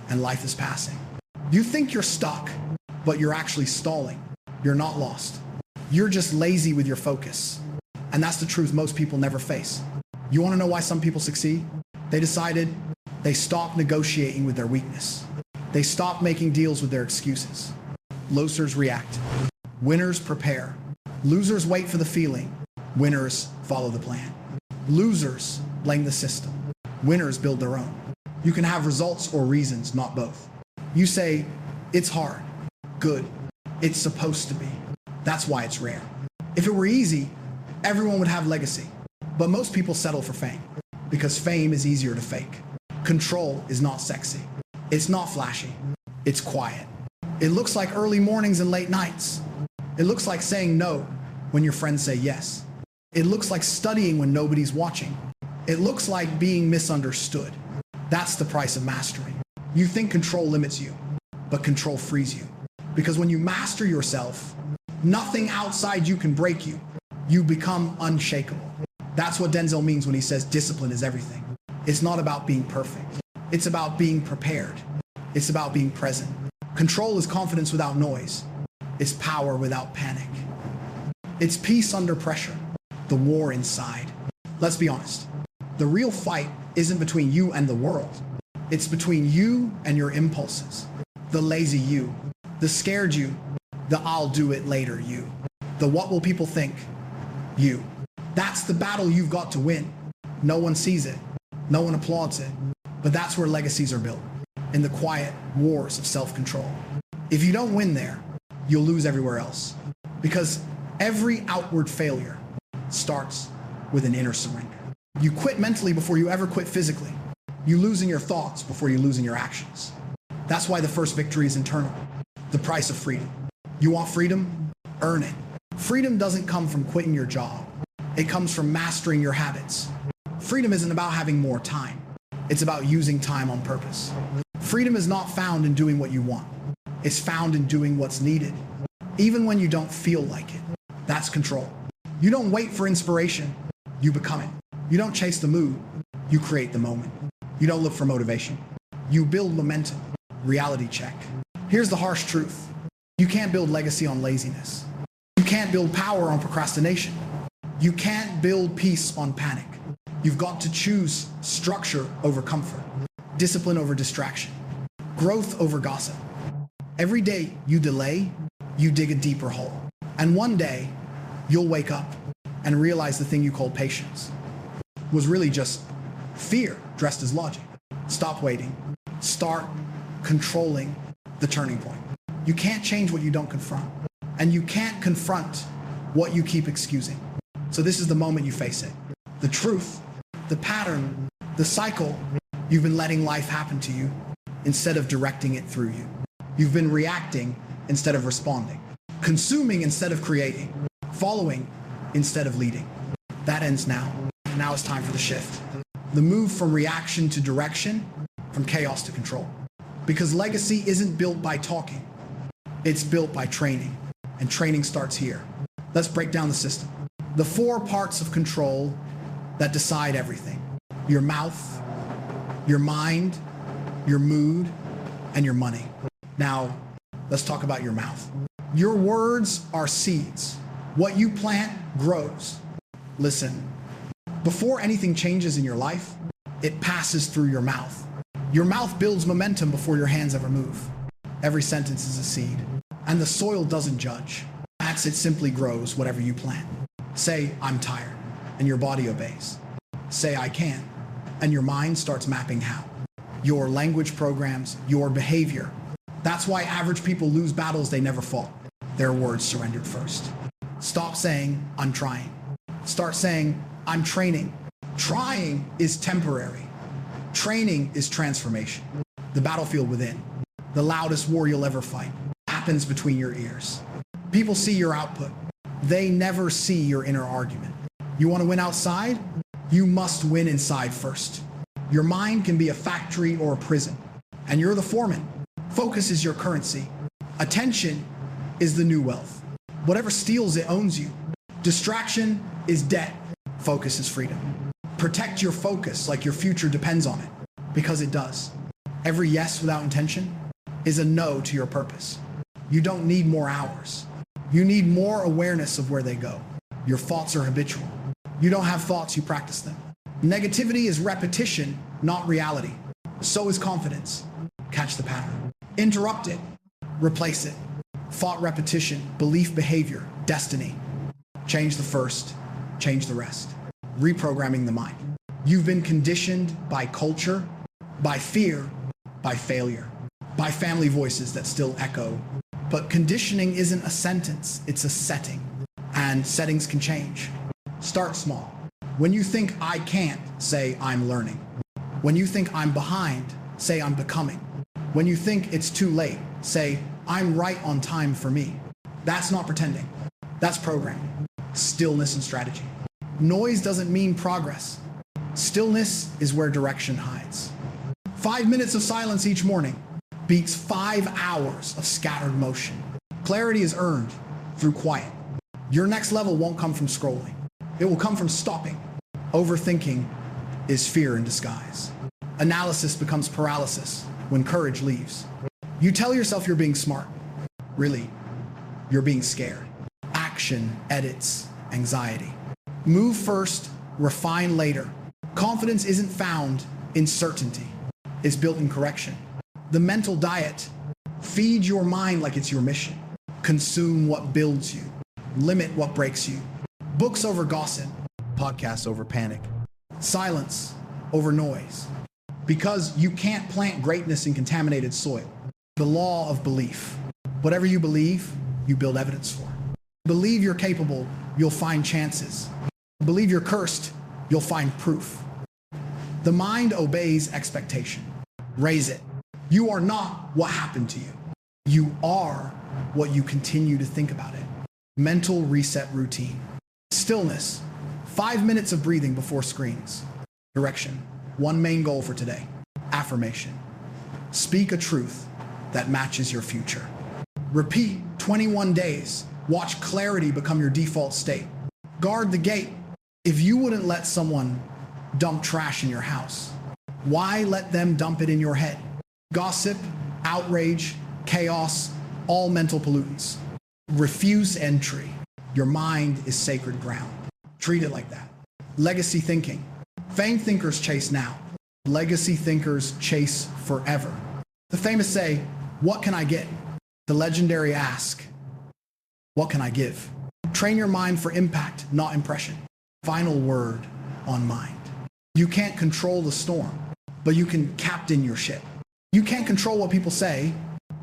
and life is passing. You think you're stuck, but you're actually stalling. You're not lost. You're just lazy with your focus. And that's the truth most people never face. You want to know why some people succeed? They stopped negotiating with their weakness. They stopped making deals with their excuses. Losers react. Winners prepare. Losers wait for the feeling. Winners follow the plan. Losers blame the system. Winners build their own. You can have results or reasons, not both. You say, "It's hard." Good. It's supposed to be. That's why it's rare. If it were easy, everyone would have legacy. But most people settle for fame because fame is easier to fake. Control is not sexy. It's not flashy. It's quiet. It looks like early mornings and late nights. It looks like saying no when your friends say yes. It looks like studying when nobody's watching. It looks like being misunderstood. That's the price of mastery. You think control limits you, but control frees you. Because when you master yourself, nothing outside you can break you. You become unshakable. That's what Denzel means when he says discipline is everything. It's not about being perfect. It's about being prepared. It's about being present. Control is confidence without noise. It's power without panic. It's peace under pressure. The war inside. Let's be honest. The real fight isn't between you and the world. It's between you and your impulses. The lazy you. The scared you. The "I'll do it later" you. The "what will people think" you. That's the battle you've got to win. No one sees it. No one applauds it. But that's where legacies are built. In the quiet wars of self-control. If you don't win there, you'll lose everywhere else. Because every outward failure starts with an inner surrender. You quit mentally before you ever quit physically. You lose in your thoughts before you lose in your actions. That's why the first victory is internal. The price of freedom. You want freedom? Earn it. Freedom doesn't come from quitting your job. It comes from mastering your habits. Freedom isn't about having more time. It's about using time on purpose. Freedom is not found in doing what you want. It's found in doing what's needed, even when you don't feel like it. That's control. You don't wait for inspiration. You become it. You don't chase the mood. You create the moment. You don't look for motivation. You build momentum. Reality check. Here's the harsh truth. You can't build legacy on laziness. You can't build power on procrastination. You can't build peace on panic. You've got to choose structure over comfort, discipline over distraction, growth over gossip. Every day you delay, you dig a deeper hole. And one day, you'll wake up and realize the thing you called patience was really just fear dressed as logic. Stop waiting. Start controlling the turning point. You can't change what you don't confront. And you can't confront what you keep excusing. So this is the moment you face it. The truth, the pattern, the cycle you've been letting life happen to you instead of directing it through you. You've been reacting instead of responding, consuming instead of creating, following instead of leading. That ends now. Now it's time for the shift. The move from reaction to direction, from chaos to control. Because legacy isn't built by talking. It's built by training. And training starts here. Let's break down the system. The 4 parts of control that decide everything. Your mouth, your mind, your mood, and your money. Now, let's talk about your mouth. Your words are seeds. What you plant grows. Listen, before anything changes in your life, it passes through your mouth. Your mouth builds momentum before your hands ever move. Every sentence is a seed, and the soil doesn't judge. As it simply grows whatever you plant. Say, I'm tired, and your body obeys. Say, I can, and your mind starts mapping how. Your language programs, your behavior. That's why average people lose battles they never fought. Their words surrendered first. Stop saying, I'm trying. Start saying, I'm training. Trying is temporary. Training is transformation. The battlefield within, the loudest war you'll ever fight, happens between your ears. People see your output. They never see your inner argument. You want to win outside? You must win inside first. Your mind can be a factory or a prison, and you're the foreman. Focus is your currency. Attention is the new wealth. Whatever steals it owns you. Distraction is debt. Focus is freedom. Protect your focus like your future depends on it, because it does. Every yes without intention is a no to your purpose. You don't need more hours. You need more awareness of where they go. Your thoughts are habitual. You don't have thoughts, you practice them. Negativity is repetition, not reality. So is confidence. Catch the pattern. Interrupt it. Replace it. Thought repetition, belief behavior, destiny. Change the first, change the rest. Reprogramming the mind. You've been conditioned by culture, by fear, by failure, by family voices that still echo. But conditioning isn't a sentence, it's a setting. And settings can change. Start small. When you think I can't, say I'm learning. When you think I'm behind, say I'm becoming. When you think it's too late, say I'm right on time for me. That's not pretending. That's programming. Stillness and strategy. Noise doesn't mean progress. Stillness is where direction hides. 5 minutes of silence each morning beats 5 hours of scattered motion. Clarity is earned through quiet. Your next level won't come from scrolling. It will come from stopping. Overthinking is fear in disguise. Analysis becomes paralysis when courage leaves. You tell yourself you're being smart. Really, you're being scared. Action edits anxiety. Move first, refine later. Confidence isn't found in certainty. It's built in correction. The mental diet. Feed your mind like it's your mission. Consume what builds you. Limit what breaks you. Books over gossip. Podcasts over panic. Silence over noise. Because you can't plant greatness in contaminated soil. The law of belief. Whatever you believe, you build evidence for. Believe you're capable, you'll find chances. Believe you're cursed, you'll find proof. The mind obeys expectation. Raise it. You are not what happened to you. You are what you continue to think about it. Mental reset routine. Stillness. 5 minutes of breathing before screens. Direction. One main goal for today. Affirmation. Speak a truth that matches your future. Repeat 21 days. Watch clarity become your default state. Guard the gate. If you wouldn't let someone dump trash in your house, why let them dump it in your head? Gossip, outrage, chaos, all mental pollutants. Refuse entry. Your mind is sacred ground. Treat it like that. Legacy thinking. Famed thinkers chase now. Legacy thinkers chase forever. The famous say, what can I get? The legendary ask, what can I give? Train your mind for impact, not impression. Final word on mind. You can't control the storm, but you can captain your ship. You can't control what people say,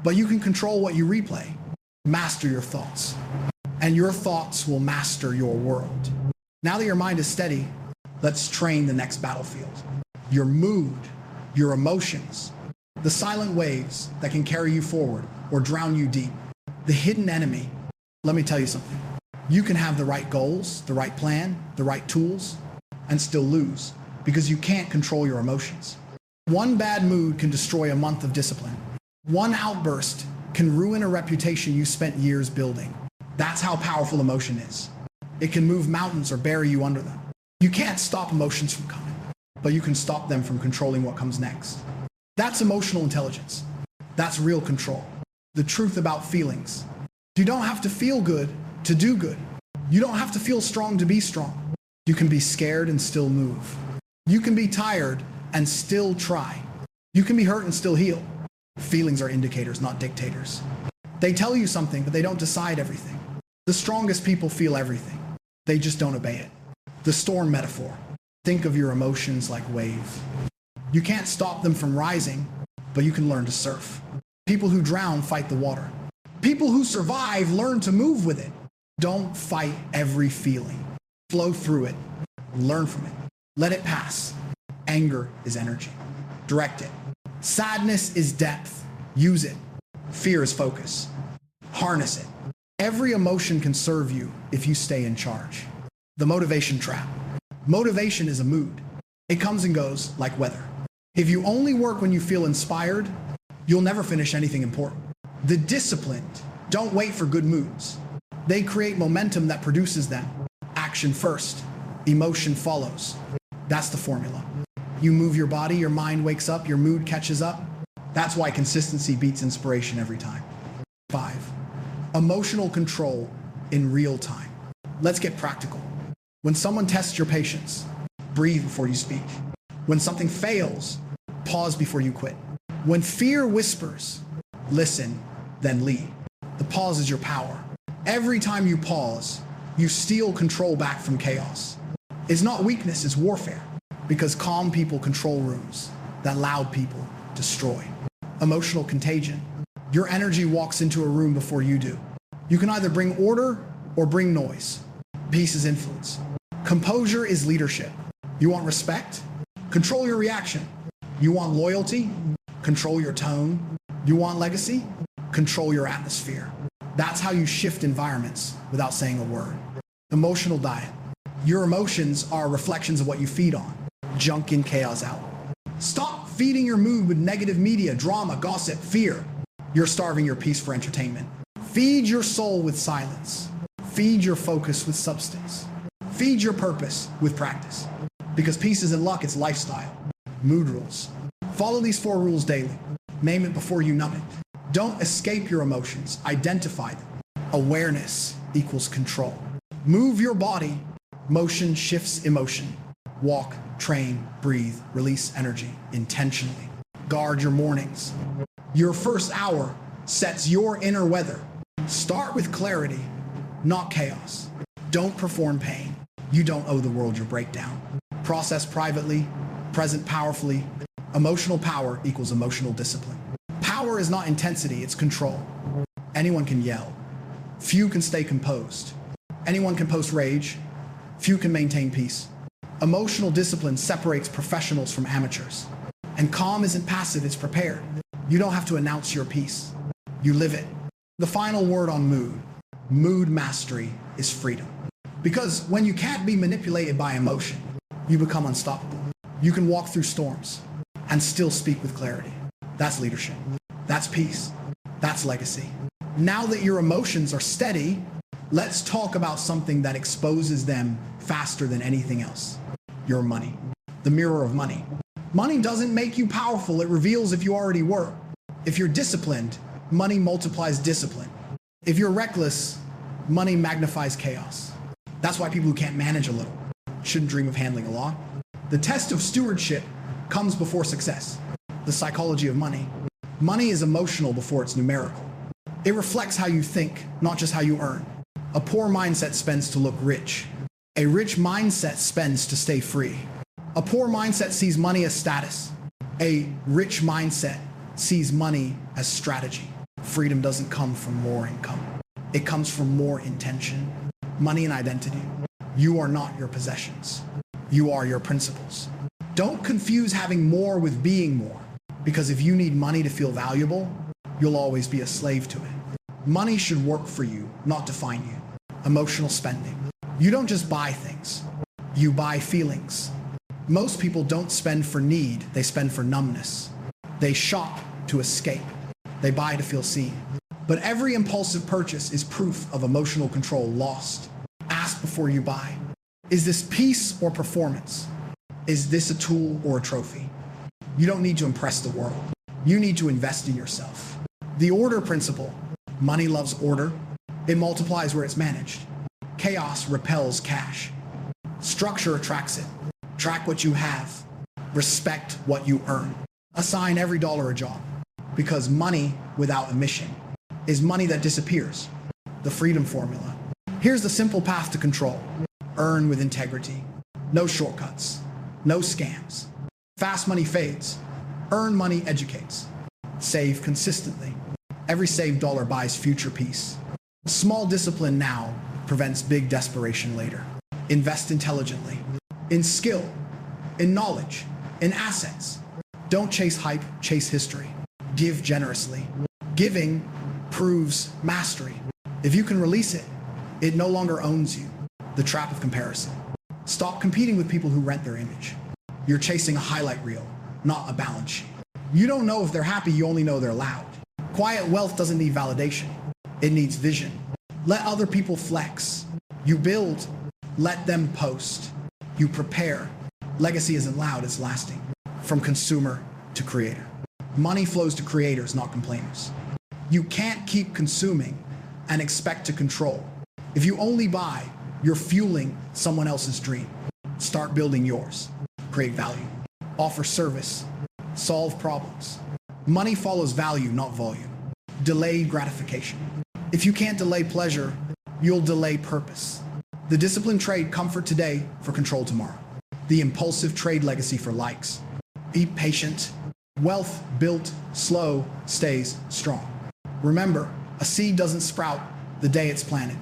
but you can control what you replay. Master your thoughts, and your thoughts will master your world. Now that your mind is steady, let's train the next battlefield. Your mood, your emotions, The silent waves that can carry you forward or drown you deep. The hidden enemy. Let me tell you something. You can have the right goals, the right plan, the right tools, and still lose because you can't control your emotions. One bad mood can destroy a month of discipline. One outburst can ruin a reputation you spent years building. That's how powerful emotion is. It can move mountains or bury you under them. You can't stop emotions from coming, but you can stop them from controlling what comes next. That's emotional intelligence. That's real control. The truth about feelings. You don't have to feel good to do good. You don't have to feel strong to be strong. You can be scared and still move. You can be tired and still try. You can be hurt and still heal. Feelings are indicators, not dictators. They tell you something, but they don't decide everything. The strongest people feel everything. They just don't obey it. The storm metaphor. Think of your emotions like waves. You can't stop them from rising, but you can learn to surf. People who drown fight the water. People who survive learn to move with it. Don't fight every feeling. Flow through it. Learn from it. Let it pass. Anger is energy. Direct it. Sadness is depth. Use it. Fear is focus. Harness it. Every emotion can serve you if you stay in charge. The motivation trap. Motivation is a mood. It comes and goes like weather. If you only work when you feel inspired, you'll never finish anything important. The disciplined don't wait for good moods. They create momentum that produces them. Action first, emotion follows. That's the formula. You move your body, your mind wakes up, your mood catches up. That's why consistency beats inspiration every time. 5. Emotional control in real time. Let's get practical. When someone tests your patience, breathe before you speak. When something fails, pause before you quit. When fear whispers, listen, then lead. The pause is your power. Every time you pause, you steal control back from chaos. It's not weakness, it's warfare. Because calm people control rooms that loud people destroy. Emotional contagion. Your energy walks into a room before you do. You can either bring order or bring noise. Peace is influence. Composure is leadership. You want respect? Control your reaction. You want loyalty? Control your tone. You want legacy? Control your atmosphere. That's how you shift environments without saying a word. Emotional diet. Your emotions are reflections of what you feed on. Junk in, chaos out. Stop feeding your mood with negative media, drama, gossip, fear. You're starving your peace for entertainment. Feed your soul with silence. Feed your focus with substance. Feed your purpose with practice. Because peace isn't luck, it's lifestyle. Mood rules. Follow these 4 rules daily. Name it before you numb it. Don't escape your emotions. Identify them. Awareness equals control. Move your body. Motion shifts emotion. Walk, train, breathe, release energy intentionally. Guard your mornings. Your first hour sets your inner weather. Start with clarity, not chaos. Don't perform pain. You don't owe the world your breakdown. Process privately, present powerfully. Emotional power equals emotional discipline. Power is not intensity, it's control. Anyone can yell. Few can stay composed. Anyone can post rage. Few can maintain peace. Emotional discipline separates professionals from amateurs. And calm isn't passive, it's prepared. You don't have to announce your peace. You live it. The final word on mood mastery is freedom. Because when you can't be manipulated by emotion, you become unstoppable. You can walk through storms and still speak with clarity. That's leadership. That's peace. That's legacy. Now that your emotions are steady, let's talk about something that exposes them faster than anything else. Your money. The mirror of money. Money doesn't make you powerful, it reveals if you already were. If you're disciplined, money multiplies discipline. If you're reckless, money magnifies chaos. That's why people who can't manage a little shouldn't dream of handling a lot. The test of stewardship comes before success. The psychology of money. Money is emotional before it's numerical. It reflects how you think, not just how you earn. A poor mindset spends to look rich. A rich mindset spends to stay free. A poor mindset sees money as status. A rich mindset sees money as strategy. Freedom doesn't come from more income. It comes from more intention. Money and identity. You are not your possessions. You are your principles. Don't confuse having more with being more. Because if you need money to feel valuable, you'll always be a slave to it. Money should work for you, not define you. Emotional spending. You don't just buy things, you buy feelings. Most people don't spend for need, they spend for numbness. They shop to escape. They buy to feel seen. But every impulsive purchase is proof of emotional control lost. Ask before you buy. Is this peace or performance? Is this a tool or a trophy? You don't need to impress the world. You need to invest in yourself. The order principle. Money loves order. It multiplies where it's managed. Chaos repels cash. Structure attracts it. Track what you have. Respect what you earn. Assign every dollar a job. Because money without a mission is money that disappears. The freedom formula. Here's the simple path to control. Earn with integrity. No shortcuts. No scams. Fast money fades. Earn money educates. Save consistently. Every saved dollar buys future peace. Small discipline now prevents big desperation later. Invest intelligently. In skill. In knowledge. In assets. Don't chase hype, chase history. Give generously. Giving proves mastery. If you can release it, it no longer owns you. The trap of comparison. Stop competing with people who rent their image. You're chasing a highlight reel, not a balance sheet. You don't know if they're happy, you only know they're loud. Quiet wealth doesn't need validation. It needs vision. Let other people flex. You build, let them post. You prepare. Legacy isn't loud, it's lasting. From consumer to creator. Money flows to creators, not complainers. You can't keep consuming and expect to control. If you only buy, you're fueling someone else's dream. Start building yours. Create value. Offer service. Solve problems. Money follows value, not volume. Delay gratification. If you can't delay pleasure, you'll delay purpose. The disciplined trade comfort today for control tomorrow. The impulsive trade legacy for likes. Be patient. Wealth built slow stays strong. Remember, a seed doesn't sprout the day it's planted.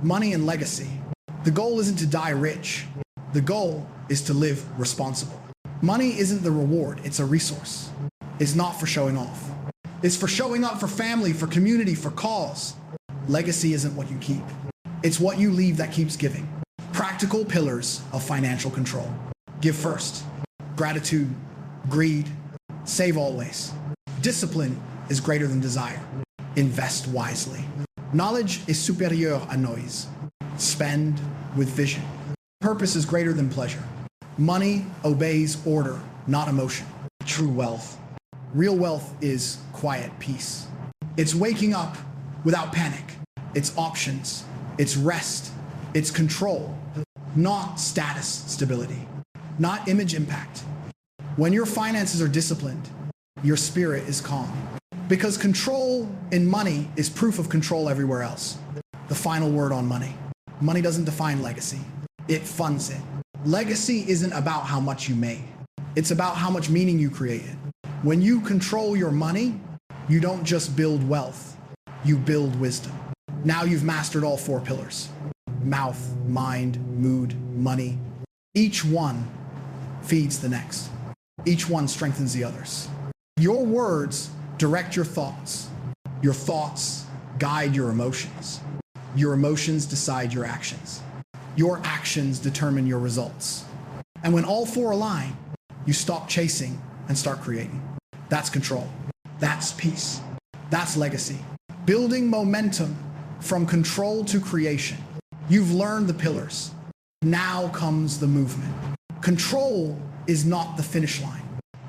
Money and legacy. The goal isn't to die rich. The goal is to live responsible. Money isn't the reward, it's a resource. It's not for showing off. It's for showing up for family, for community, for cause. Legacy isn't what you keep. It's what you leave that keeps giving. Practical pillars of financial control. Give first. Gratitude, greed, save always. Discipline is greater than desire. Invest wisely. Knowledge is supérieur à noise. Spend with vision. Purpose is greater than pleasure. Money obeys order, not emotion. True wealth. Real wealth is quiet peace. It's waking up without panic. It's options. It's rest. It's control. Not status stability. Not image impact. When your finances are disciplined, your spirit is calm. Because control in money is proof of control everywhere else. The final word on money. Money doesn't define legacy. It funds it. Legacy isn't about how much you made. It's about how much meaning you created. When you control your money, you don't just build wealth, you build wisdom. Now you've mastered all four pillars. Mouth, mind, mood, money. Each one feeds the next. Each one strengthens the others. Your words direct your thoughts. Your thoughts guide your emotions. Your emotions decide your actions. Your actions determine your results. And when all four align, you stop chasing and start creating. That's control. That's peace. That's legacy. Building momentum from control to creation. You've learned the pillars. Now comes the movement. Control is not the finish line.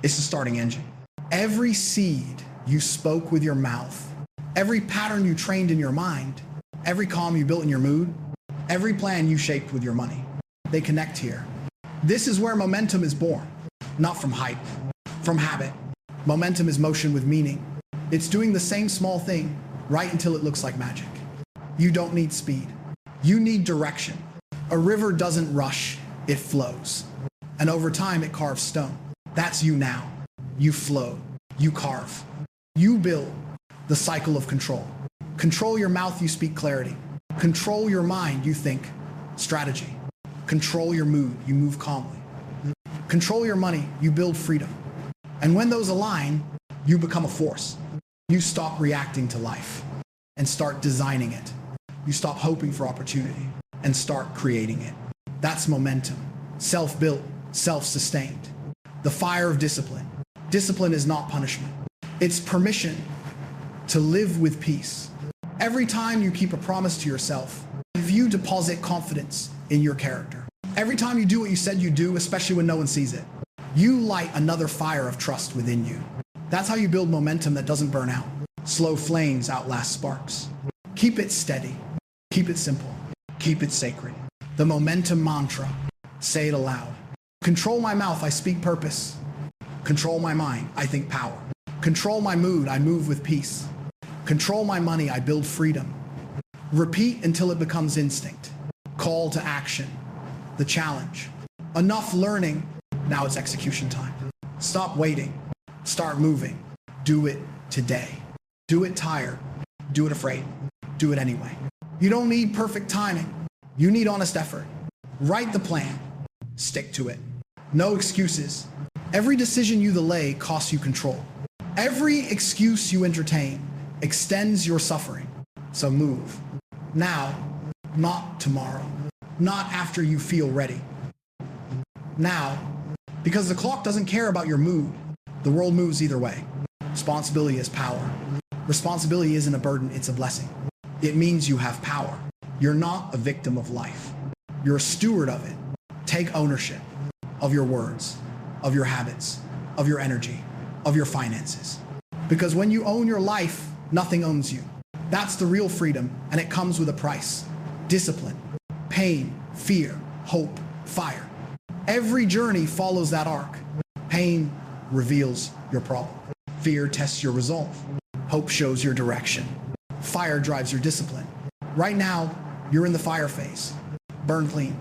It's the starting engine. Every seed you spoke with your mouth, every pattern you trained in your mind, every calm you built in your mood, every plan you shaped with your money, they connect here. This is where momentum is born, not from hype, from habit. Momentum is motion with meaning. It's doing the same small thing right until it looks like magic. You don't need speed. You need direction. A river doesn't rush, it flows. And over time, it carves stone. That's you now. You flow. You carve. You build the cycle of control. Control your mouth, you speak clarity. Control your mind, you think strategy. Control your mood, you move calmly. Control your money, you build freedom. And when those align, You become a force. You stop reacting to life and start designing it. You stop hoping for opportunity and start creating it. That's momentum. Self-built, self-sustained. The fire of discipline. Discipline is not punishment. It's permission to live with peace. Every time you keep a promise to yourself, if you deposit confidence in your character, every time you do what you said you do, especially when no one sees it, you light another fire of trust within you. That's how you build momentum that doesn't burn out. Slow flames outlast sparks. Keep it steady. Keep it simple. Keep it sacred. The momentum mantra. Say it aloud. Control my mouth, I speak purpose. Control my mind, I think power. Control my mood, I move with peace. Control my money, I build freedom. Repeat until it becomes instinct. Call to action. The challenge. Enough learning, now it's execution time. Stop waiting. Start moving. Do it today. Do it tired. Do it afraid. Do it anyway. You don't need perfect timing. You need honest effort. Write the plan. Stick to it. No excuses. Every decision you delay costs you control. Every excuse you entertain extends your suffering. So move. Now, not tomorrow. Not after you feel ready. Now, because the clock doesn't care about your mood. The world moves either way. Responsibility is power. Responsibility isn't a burden, it's a blessing. It means you have power. You're not a victim of life. You're a steward of it. Take ownership of your words, of your habits, of your energy, of your finances. Because when you own your life, nothing owns you. That's the real freedom, and it comes with a price. Discipline, pain, fear, hope, fire. Every journey follows that arc. Pain reveals your problem. Fear tests your resolve. Hope shows your direction. Fire drives your discipline. Right now, you're in the fire phase. Burn clean,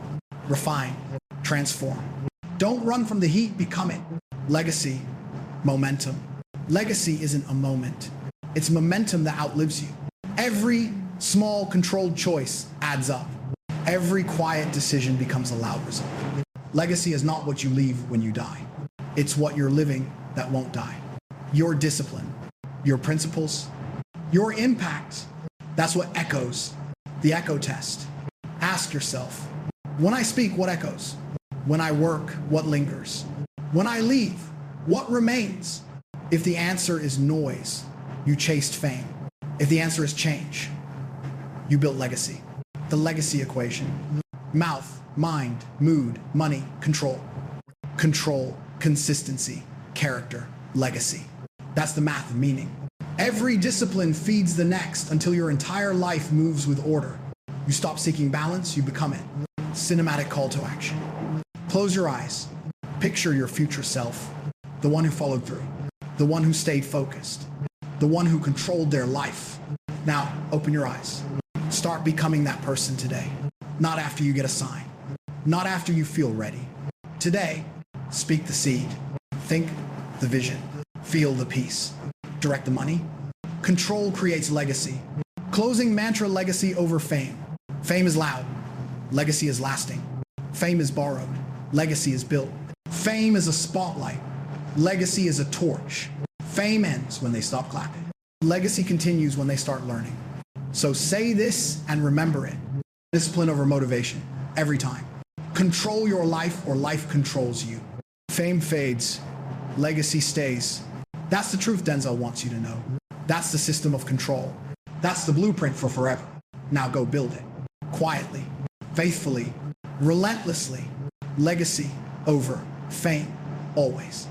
refine, transform. Don't run from the heat, become it. Legacy, momentum. Legacy isn't a moment. It's momentum that outlives you. Every small, controlled choice adds up. Every quiet decision becomes a loud result. Legacy is not what you leave when you die. It's what you're living that won't die. Your discipline, your principles, your impact. That's what echoes. The echo test. Ask yourself, when I speak, what echoes? When I work, what lingers? When I leave, what remains? If the answer is noise, you chased fame. If the answer is change, you built legacy. The legacy equation. Mouth, mind, mood, money, control. Control, consistency, character, legacy. That's the math of meaning. Every discipline feeds the next until your entire life moves with order. You stop seeking balance, you become it. Cinematic call to action. Close your eyes. Picture your future self. The one who followed through. The one who stayed focused. The one who controlled their life. Now, open your eyes. Start becoming that person today. Not after you get a sign. Not after you feel ready. Today, speak the seed. Think the vision. Feel the peace. Direct the money. Control creates legacy. Closing mantra: legacy over fame. Fame is loud. Legacy is lasting. Fame is borrowed. Legacy is built. Fame is a spotlight. Legacy is a torch. Fame ends when they stop clapping. Legacy continues when they start learning. So say this and remember it. Discipline over motivation. Every time. Control your life or life controls you. Fame fades. Legacy stays. That's the truth Denzel wants you to know. That's the system of control. That's the blueprint for forever. Now go build it. Quietly, faithfully, relentlessly. Legacy over fame, always.